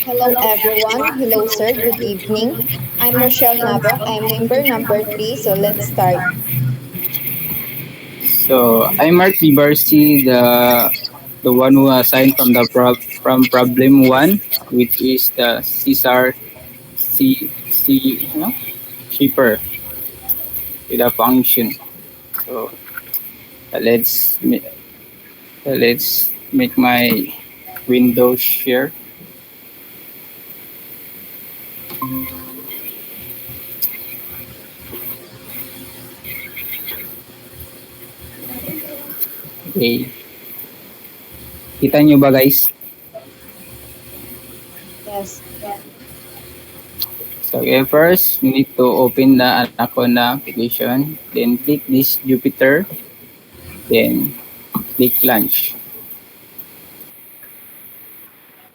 Hello everyone. Hello sir. Good evening. I'm Rochelle Nabok. I'm member number 3. So let's start. So I'm Mark Bibarsi, the one who assigned from problem one, which is the Caesar shipper with a function. So uh, let's ma- let's make my window share. Okay, kita nyo ba guys? Yes. So okay, first you need to open the Anaconda application, then click this Jupyter, then click launch.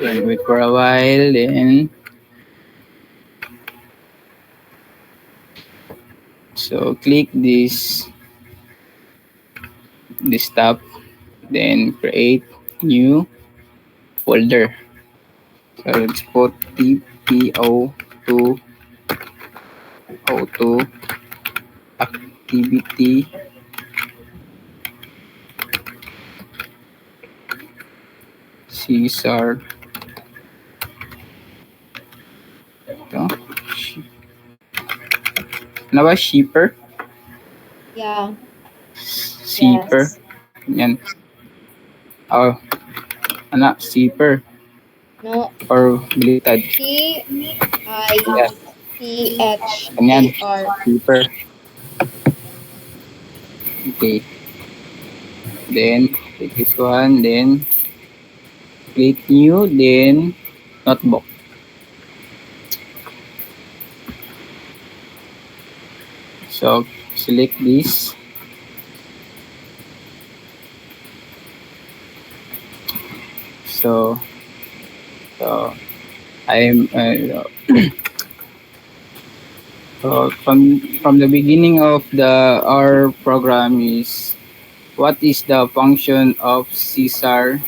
Then wait for a while, then so click this tab, then create new folder. So let's put TPO2 O2 activity Caesar. Ito. Ano ba? Shipper? Yeah. Shipper. Yan. Oh, ano? Shipper. No. Or baliktad. T I Yes. C H Ganyan. A R. Shipper. Okay. Then, click this one. Then, click new. Then, notebook. So, select this. So, so I'm so from the beginning of the our program is what is the function of Caesar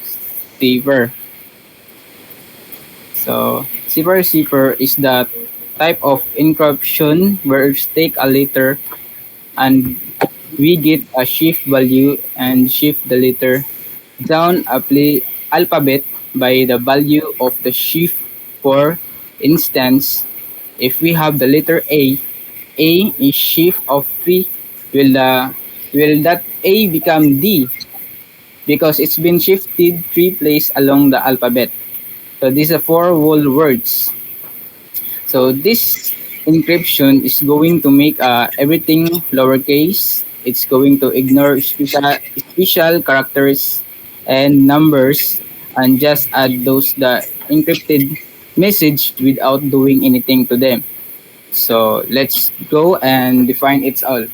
saver? So Caesar saver is the type of encryption where we take a letter and we get a shift value and shift the letter down a alphabet by the value of the shift. For instance, if we have the letter A is shift of 3, will that A become D because it's been shifted 3 places along the alphabet. So these are 4 whole words. So this encryption is going to make everything lowercase. It's going to ignore special characters and numbers and just add those the encrypted message without doing anything to them. So let's go and define it all.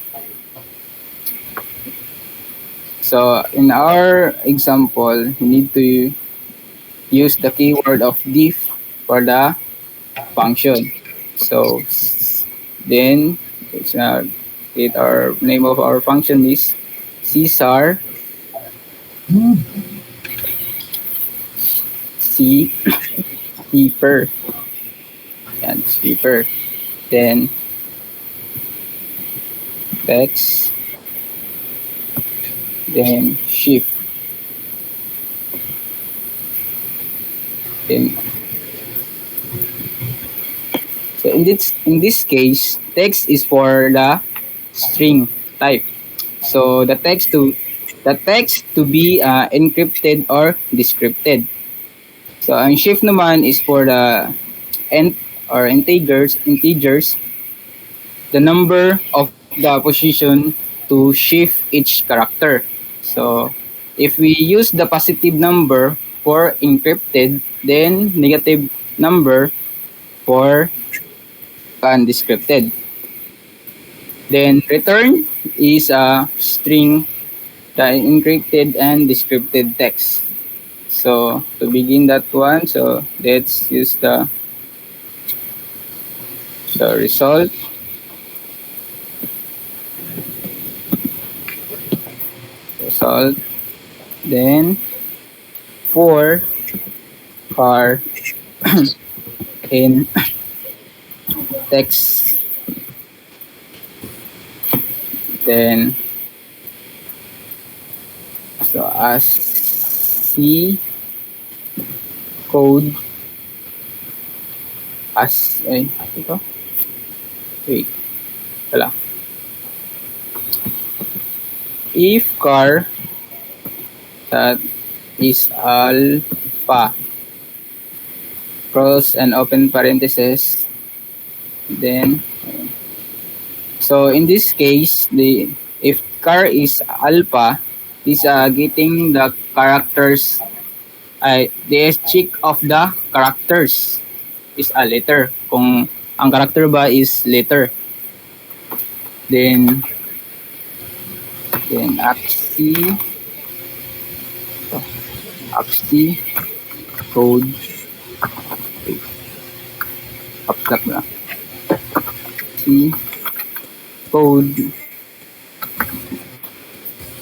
So in our example, we need to use the keyword of diff for the function. So then it's our name of our function is Caesar C keeper and keeper. Then text, then shift. Then so in this case, text is for the string type. So the text to be encrypted or decrypted. So ang shift naman is for the int or integers, the number of the position to shift each character. So if we use the positive number for encrypted, then negative number for undescripted. Then return is a string, the encrypted and decrypted text. So to begin that one, so let's use the result. Then for car in text, then so as C code as ay ito wait wala if car that is alpha close and open parenthesis, then so in this case the if car is alpha is getting the characters the check of the characters is a letter kung ang character ba is letter, then axi code abstract na C code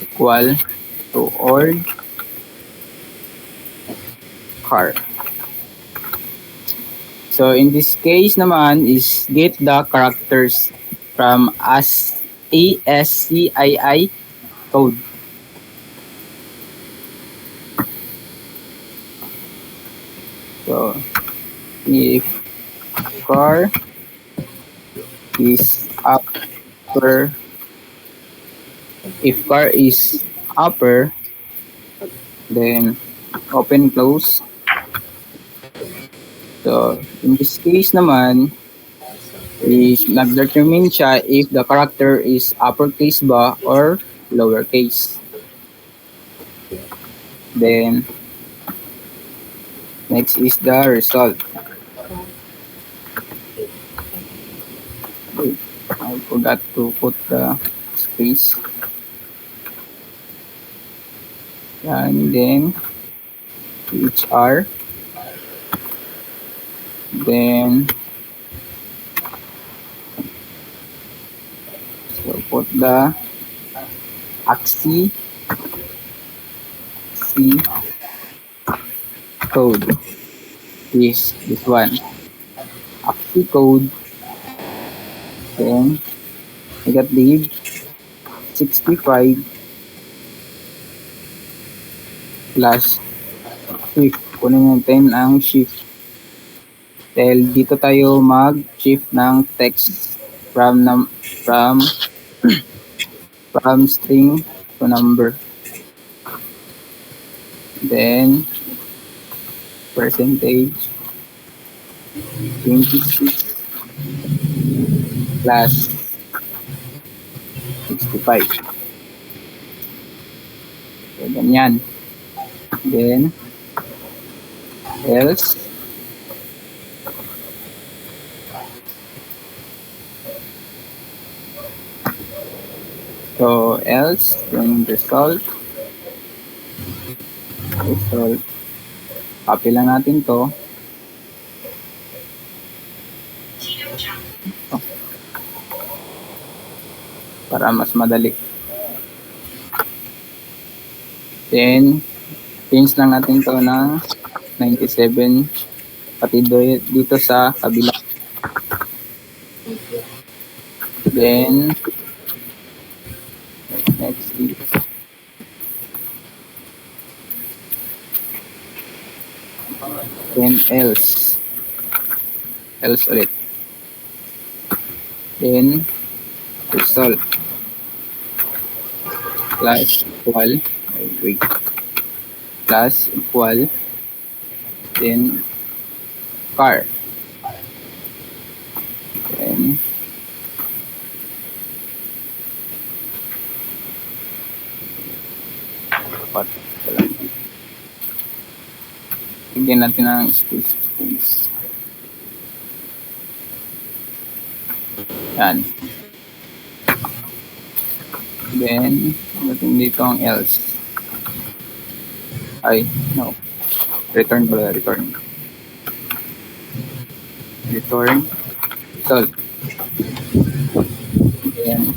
equal to org car. So in this case naman is get the characters from ASCII code. So if car is upper then open close. So in this case naman is nag-determine siya if the character is uppercase ba or lowercase. Then next is the result. Wait, I forgot to put the space. And then HR. Then so put the axi C code is this one. Axi code. Then negative 65 plus shift. Kunin natin ang shift. Dahil dito tayo mag-shift ng text from string to number. Then percentage 26 plus 65. So, ganyan. Then else then result copy lang natin to. Para mas madali. Then change lang natin to ng 97 pati dito sa kabila. Then next is then else ulit. Then result plus equal plus equal then car, then bigyan natin ng space. Yan. Then natin dito ang else. Return result. Then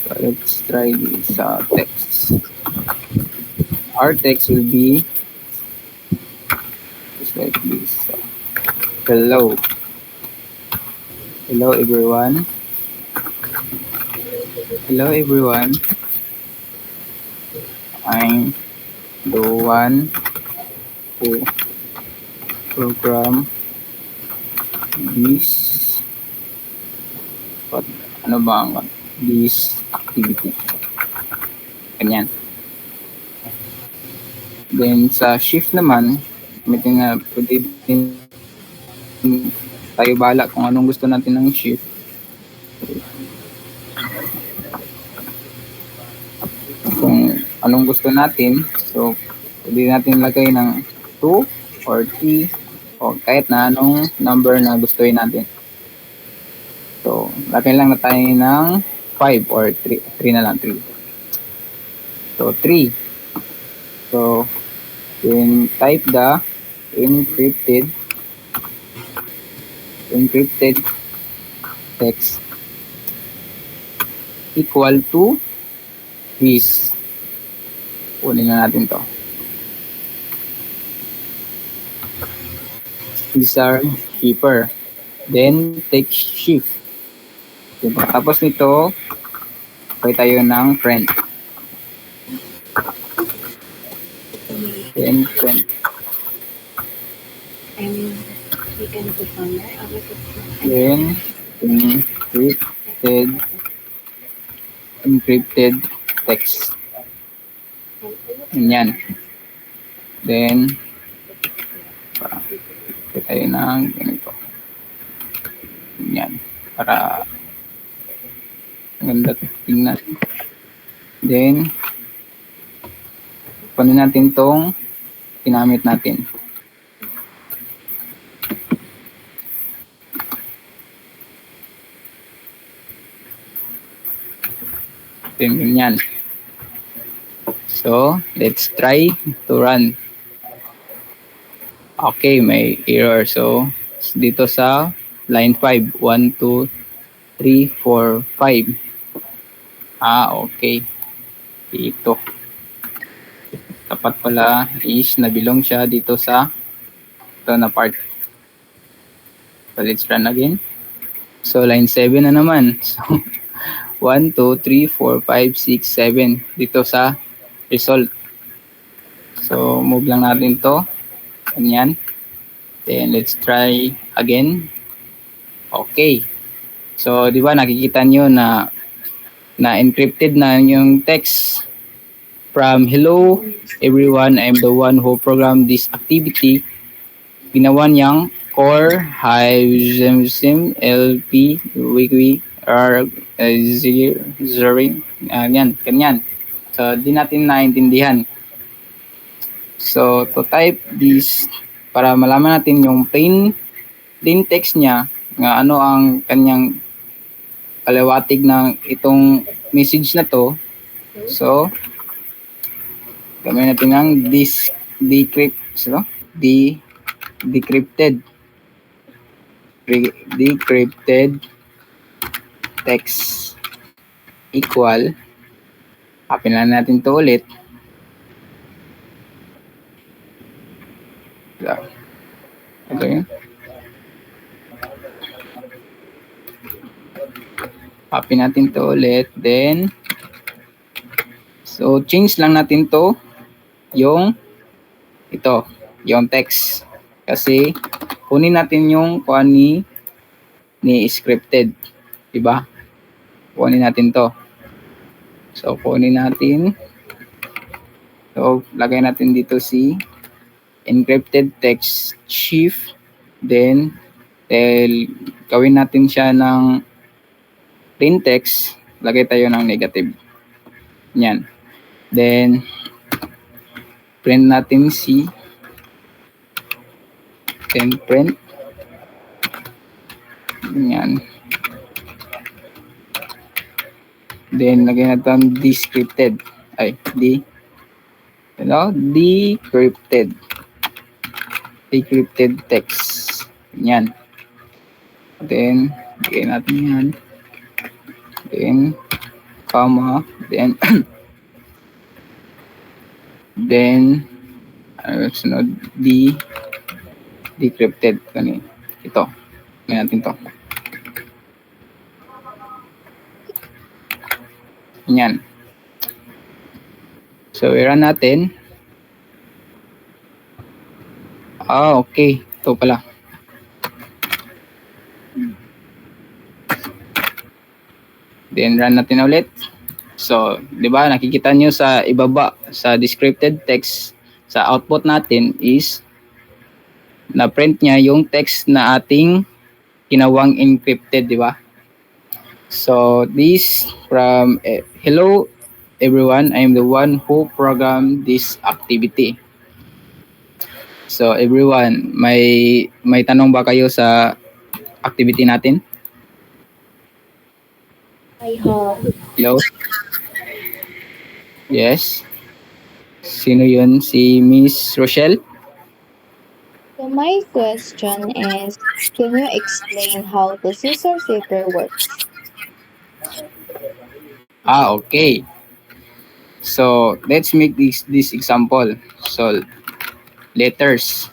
so let's try this text. our text will be just like this. So, hello. Hello everyone. Hello everyone. I'm the one who program this what ano ba ang this activity. Ganyan. Then sa shift naman, gamitin na pwede din tayo bala kung anong gusto natin ng shift. Kung anong gusto natin, so pwede natin lagay ng 2 or 3 o kahit na anong number na gustuin natin. So, lagay lang na tayo ng 5 or 3 na lang, 3. So, 3. So, then type the encrypted text equal to this. Kunin na natin to. These are cheaper. Then, take shift. Diba? Tapos nito, pwede tayo ng print. Then, print. Then, encrypted text. Yan. Then, pwede tayo ng ganito. Yan. Para ganda tingnan. Then, paano natin tong ginamit natin. Then, ganyan. So, let's try to run. Okay, may error. So, dito sa line 5, 1, 2, 3, 4, 5. Okay. Dito. Dapat pala is nabilong siya dito sa ito na part. So, let's run again. So, line 7 na naman. So, 1, 2, 3, 4, 5, 6, 7 dito sa result. So, move lang natin to. Ganyan. Then, let's try again. Okay. So, di ba nakikita nyo na encrypted na yung text from hello everyone, I'm the one who programmed this activity. Ginawa niyang core, hive, sim, LP, wiki, R, zering, yan, ganyan. So, di natin naintindihan. So, to type this, para malaman natin yung plain text niya, nga ano ang kanyang paliwatig ng itong message na to. So, gamitin natin ng decrypted text equal, copy na natin to ulit. Okay. Copy natin to ulit. Then, so change lang natin to yung text. Kasi kunin natin yung kuan ni scripted, 'di ba? Kunin natin to. So kunin natin. So lagay natin dito si encrypted text shift, then gawin natin siya ng plain text, lagay tayo ng negative. Yan. Then print natin si then print. Yan. Then lagyan natin decrypted text. Yan. Then lagyan natin yan. Then comma, then Then, sunod, decrypted. Ito. Ngayon natin to. Yan. So, i-run natin. Okay. Ito pala. Then, run natin ulit. So, di ba, nakikita nyo sa ibaba, sa descripted text, sa output natin is na-print niya yung text na ating ginawang encrypted, di ba? So, this from, hello everyone, I am the one who programmed this activity. So, everyone, may tanong ba kayo sa activity natin? I have. Hello? Yes? Sino yun? Si Miss Rochelle? So my question is, can you explain how the scissor paper works? Okay. So, let's make this example. So, letters.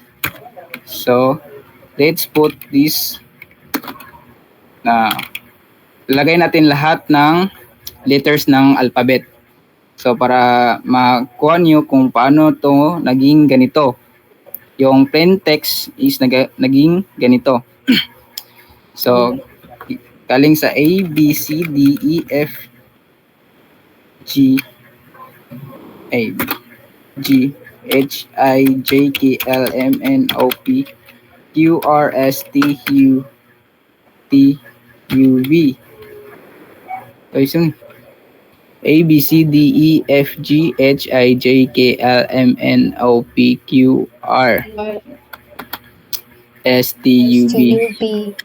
So, let's put this na lagay natin lahat ng letters ng alphabet. So, para makuha nyo kung paano to naging ganito. Yung plain text is naging ganito. So, galing sa A, B, C, D, E, F, G, A, G, H, I, J, K, L, M, N, O, P, Q, R, S, T, U, T, U, V. So, A, B, C, D, E, F, G, H, I, J, K, L, M, N, O, P, Q, R, S, T, U, V, STUP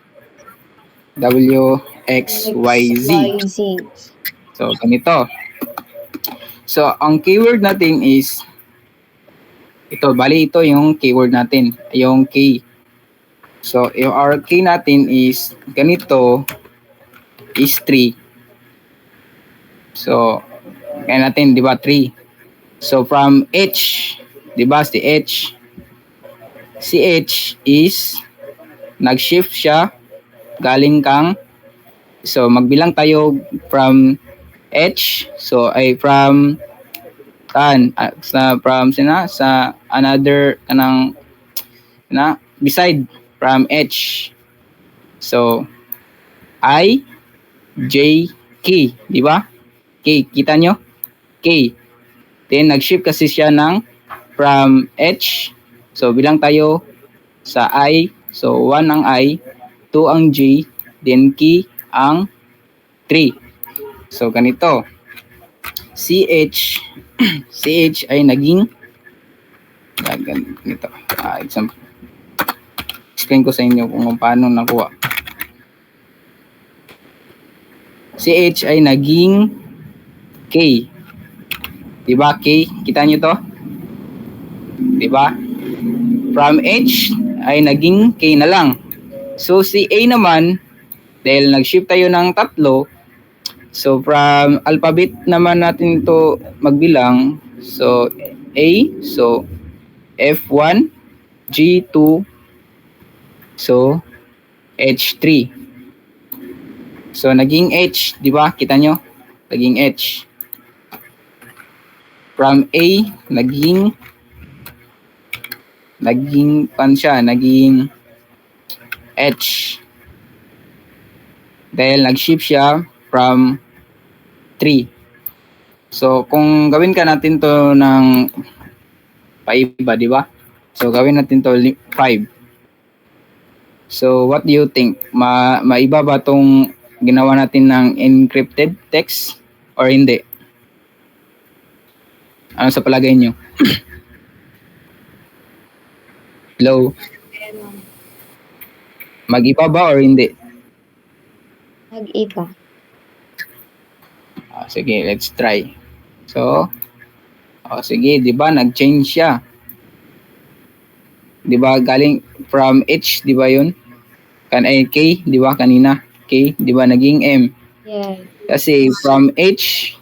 W, X, Y, Z. XYZ. So, ganito. So, ang keyword natin is ito. Bali, ito yung keyword natin. Yung K. So, yung our K natin is ganito is 3. So, kaya natin, di ba, 3. So, from H, di ba, si H is nag-shift siya galing kang, so magbilang tayo from H, so ay from sa another kanang beside from H. So I, J, K, di ba? K, kita nyo? K. Then nag-shift kasi siya ng from H. So bilang tayo sa I. So 1 ang I, 2 ang J, then K ang 3. So ganito. CH CH ay naging ganito. Example. Explain ko sa inyo kung paano nakuha. CH ay naging K. Diba K? Kita nyo to? Diba? From H ay naging K na lang. So si A naman, dahil nag-shift tayo ng tatlo, so from alphabet naman natin ito magbilang. So A, so F1, G2, so H3. So naging H, di ba? Kita nyo? Naging H. From A, naging H. Dahil nag-shift siya from 3. So, kung gawin ka natin to ng paiba, di ba? So, gawin natin to 5. So, what do you think? Maiba ba tong ginawa natin ng encrypted text or hindi? Ano sa palagay nyo? Hello? Mag-iba ba or hindi? Nag-iba. Sige, let's try. So, sige, di ba, nag-change siya. Di ba, galing from H, di ba yun? K, di ba, kanina? K, di ba, naging M. Yes. Kasi from H,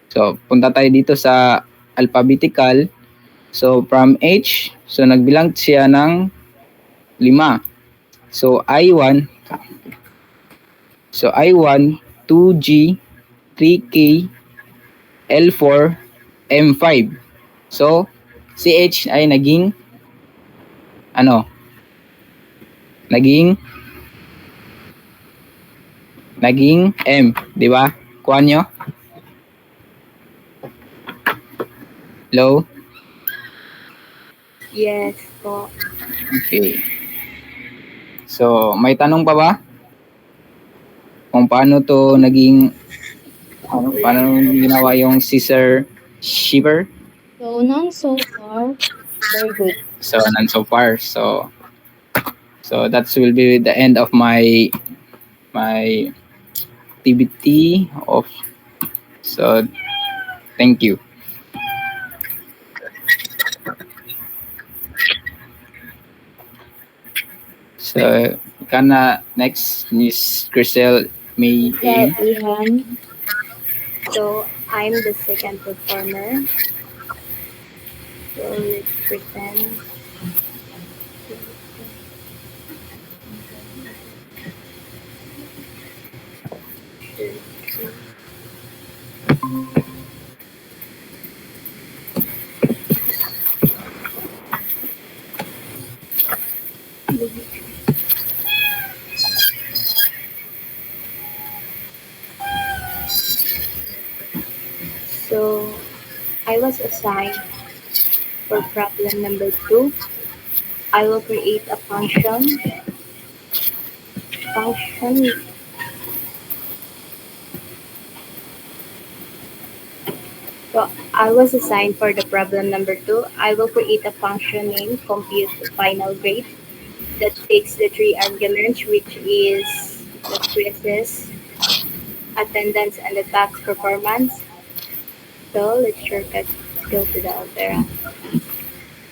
so, punta tayo dito sa alphabetical. So from H, so nagbilang siya ng 5. So I1, so I1, 2G, 3K, L4, M5. So si H ay naging ano? Naging M, di ba? Kuha nyo? Hello? Yes po. Okay. So, may tanong pa ba? Kung paano to naging, paano ginawa yung scissor shipper? So, none so far. Very good. So, none so far. So that will be the end of my activity of, so thank you. So, kana next Miss Crisel May Well, A. Ihan. So, I'm the second performer. So, let's pretend. So, I was assigned for problem number 2. I will create a function. So, I was assigned for the problem number 2. I will create a function named compute final grade that takes the three arguments, which is the quizzes, attendance, and the tax performance. So, let's shortcut go to the Altera.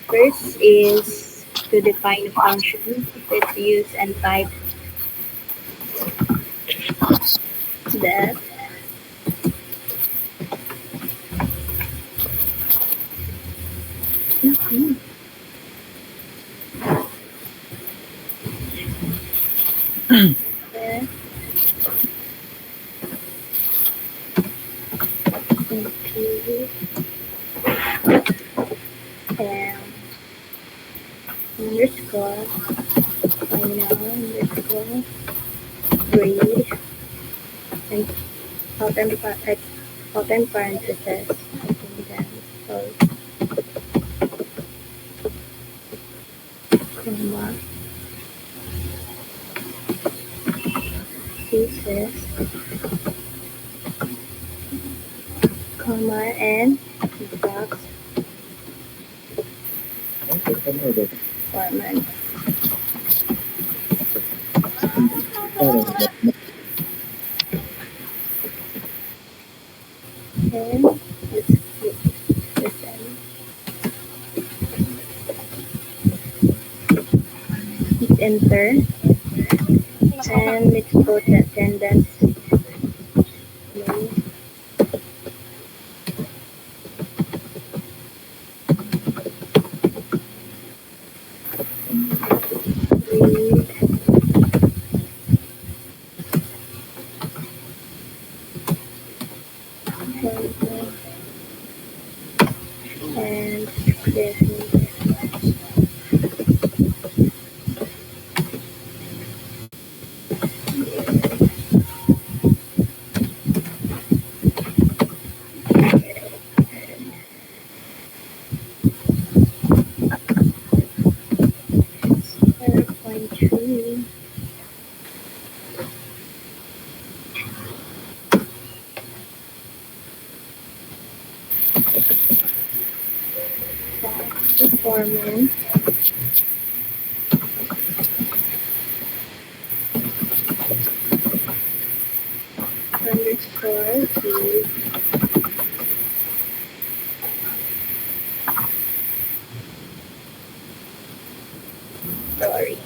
First is to define a function. Let's use and type that. That compute and underscore final underscore grade and open parentheses and then comma thesis comma and box format. And let's click listen. Hit enter and let's go to attendance. Name, read, and this. Point 3. Performance underscore to story.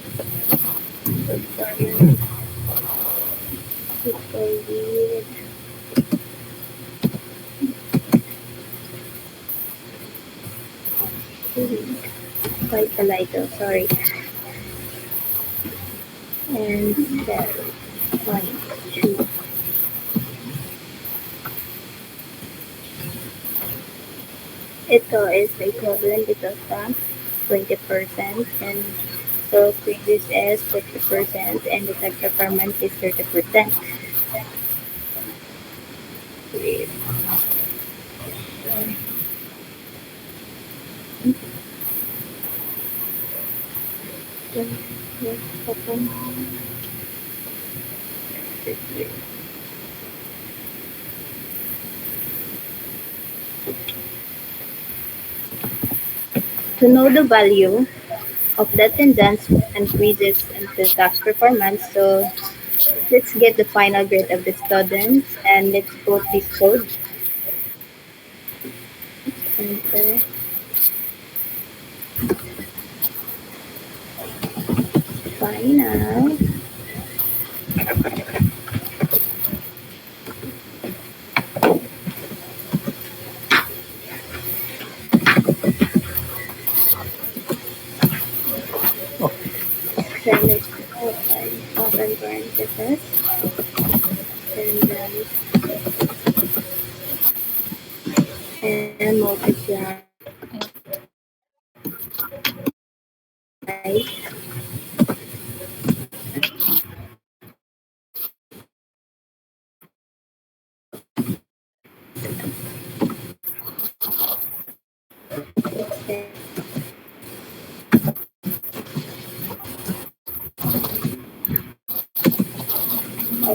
Performance equal with Vitaligo, sorry, and that point two. Ito is the equivalent ito sa 20% and so previous is 50% and the tag performance is 30%. To know the value of the attendance increases into tax performance, so let's get the final grade of the students and let's put this code enter final. Then let's open parentheses and then and multiply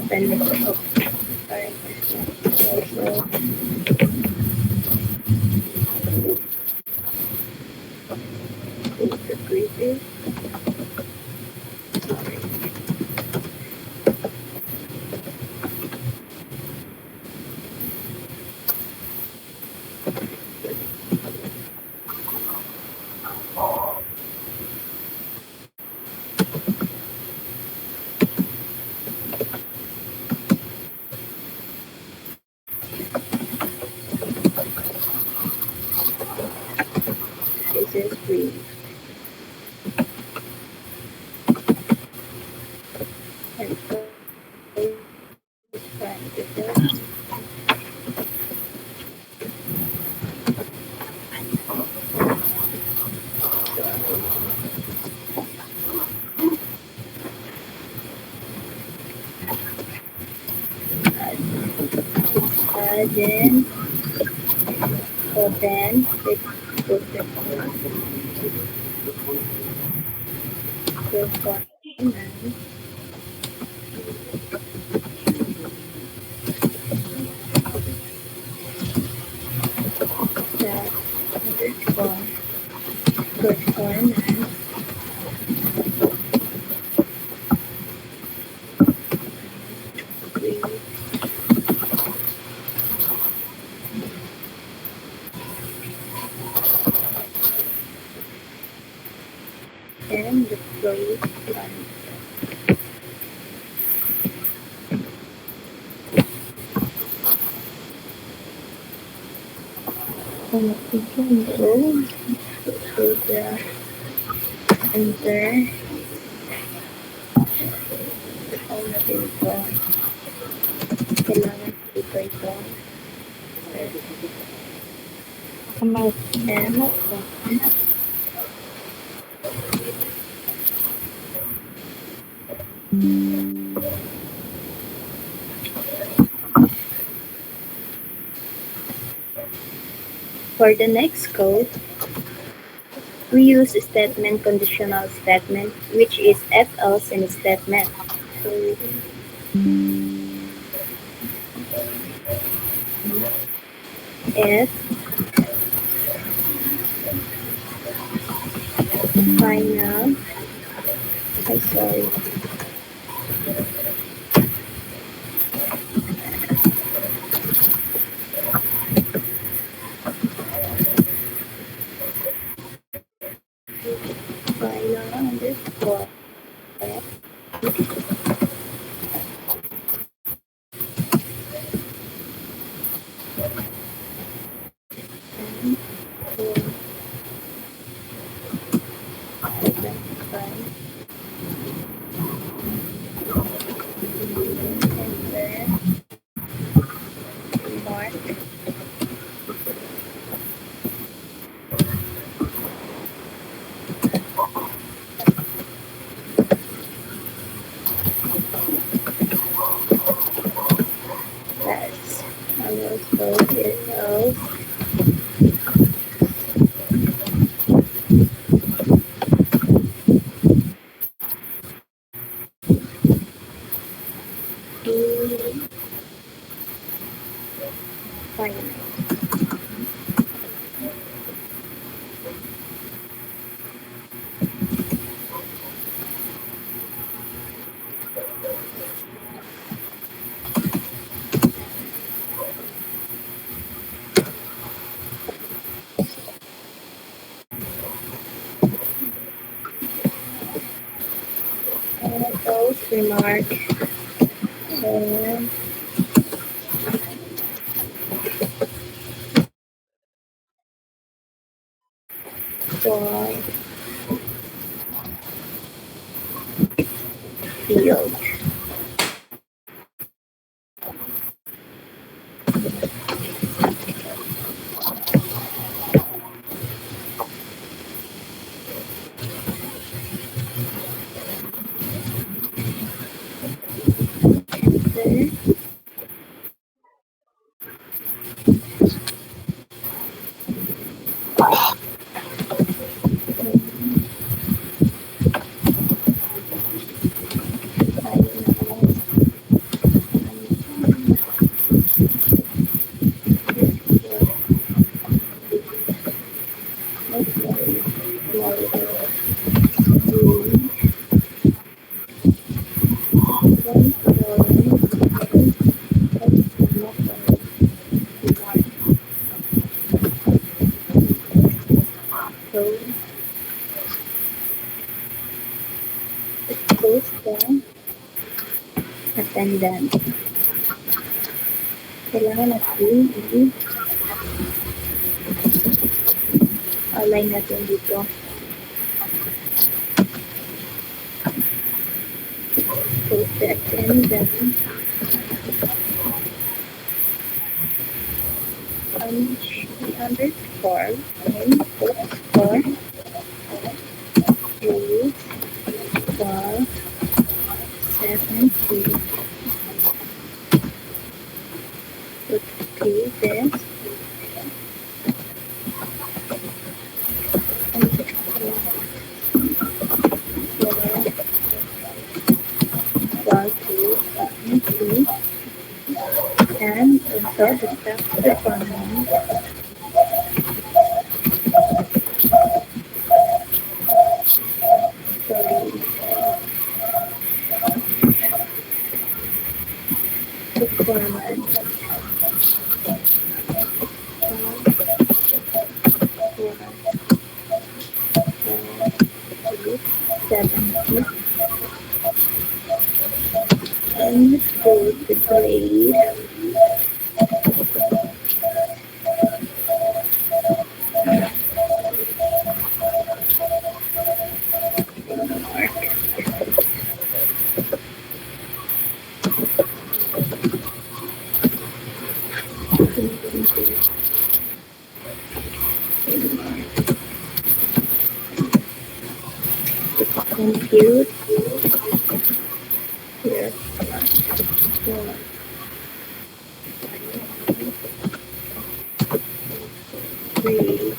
then open the parentheses. Also increases. This is green. And so parentheses. Then open let's put the performance that underscore performance green and deploy one. So to the enter all natin ito. Kailangan dito ito. And for the next code, we use statement conditional statement, which is if else in statement. So if final, I sorry, final underscore False remark and for field. Answer so post the attendance. Kailangan natin i-align natin dito. Post the attendance underscore and post for is for 70. Okay, this and also the staff performance sorry performance seventy and put the grade compute here for grade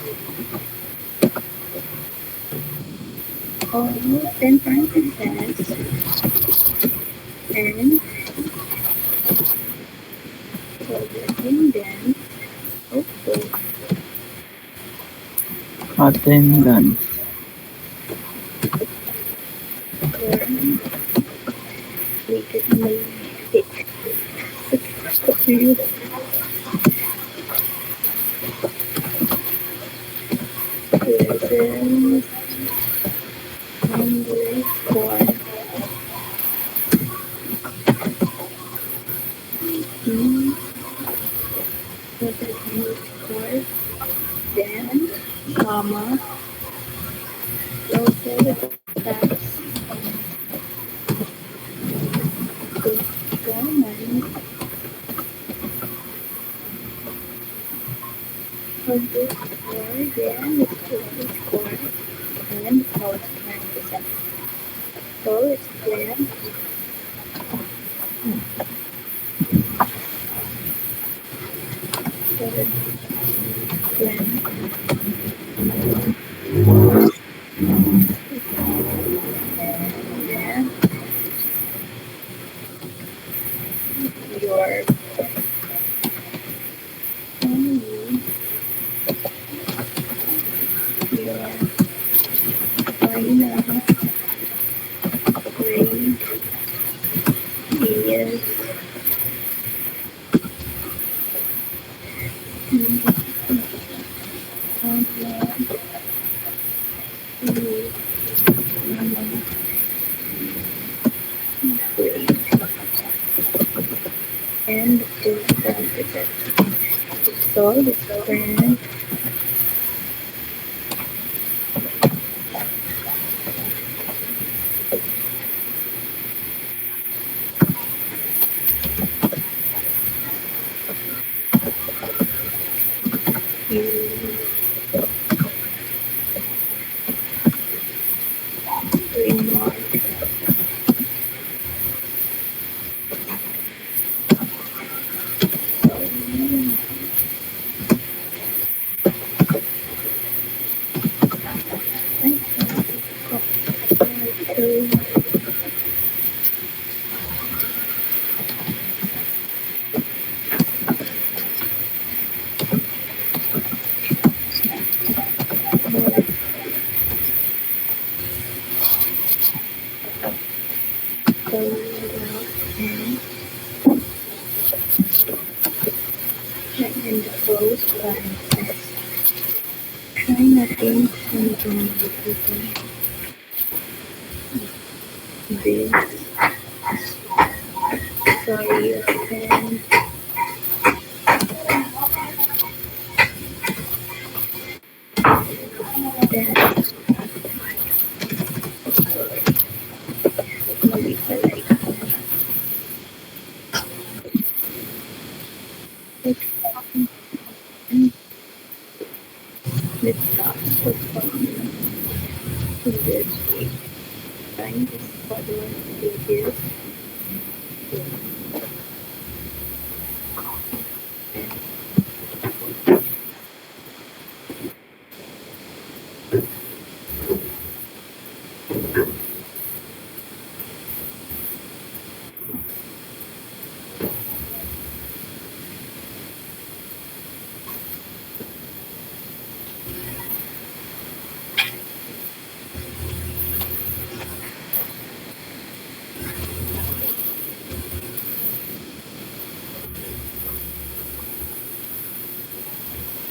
all 10 parentheses and for the attendance also Attendance. for weighted may fit compute presence underscore in presence underscore then comma also the tax performance underscore then the total score and post 9%. So it's plan for plan then your only your final grade is and the current result. So the current is remark to and the close parenthesis. Try nothing something this sorry and then mali pala ito. Let's stop this week. Find this other pages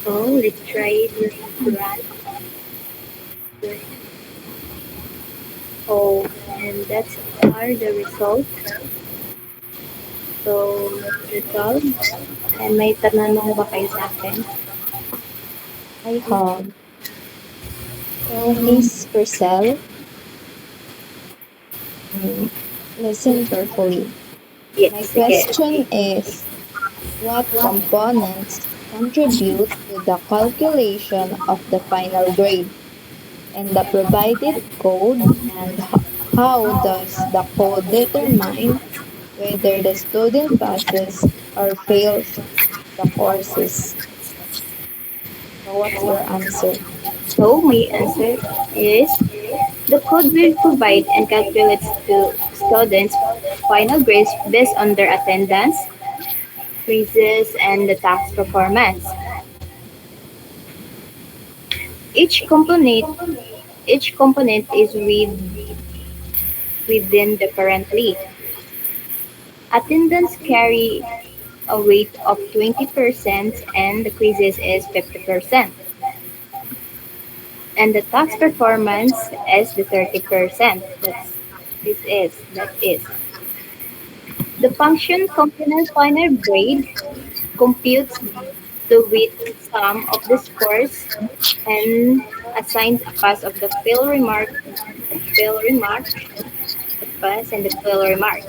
so let's try this run. Oh, and that's are the results. So, result. And may tanong ba kayo sa akin? I have. So, Miss Purcell, listen carefully. Yes, My sige. question is, what components contribute to the calculation of the final grade and the provided code, and how does the code determine whether the student passes or fails the courses? So, what's your answer? So, my answer is the code will provide and calculates to students final grades based on their attendance, quizzes, and the task performance. Each component each component is within differently. Attendance carry a weight of 20% and the quizzes is 50%. And the task performance is the 30%. That is. The function component final grade computes the weight sum of the scores and assigns a pass of the fail remark, the pass and the fail remark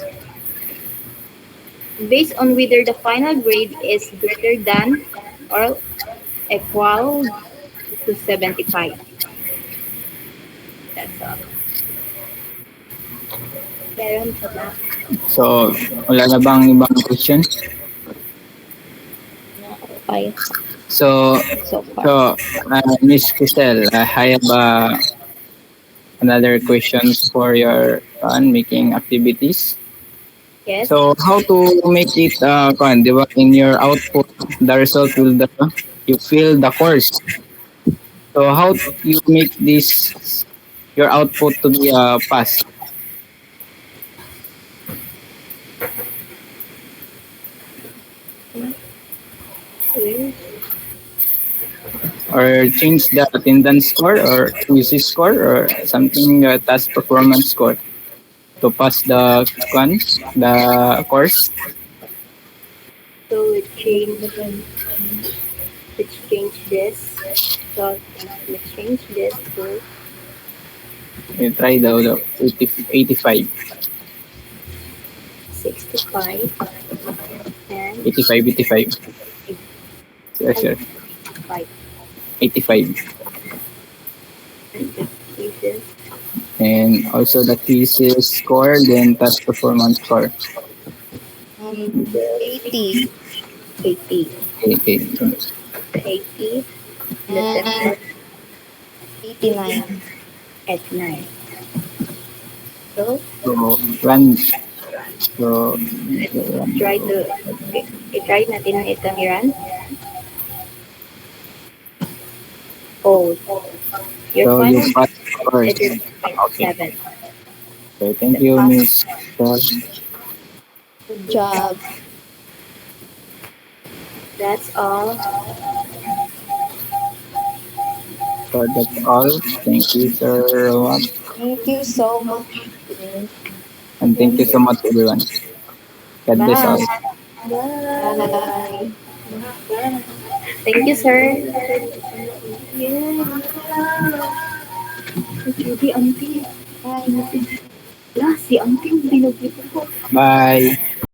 based on whether the final grade is greater than or equal to 75. That's all. Meron pa ba? So, wala na bang ibang question? Okay, So, so far. Miss Cristel, I have another questions for your making activities. Yes. So, how to make it, di ba, in your output, the result will you fill the course. So, how you make this, your output to be pass? Okay. Or change the attendance score or quiz score or something task performance score to pass the course. So let's change this. So let's change this to You try the 85. 65 and 85, 85. Yes, sir. 5 85. and the pieces And also the thesis score, then test performance score. Um, 80 80, Okay. 80, the and test 89. at 9. So So, run. So, try to try natin na itong i-run. Oh, your so you final pass course. it is Okay. 7. So, thank The you, pass, Miss Paul. Good job. that's all. So, that's all. Thank you, Sir Rowan. Thank you so much. Dean. And thank you so much, everyone. God bless all. Bye. Bye. Thank you, sir. Yeah. Judy, auntie. Bye. La, si auntie, binagyo ko. Bye.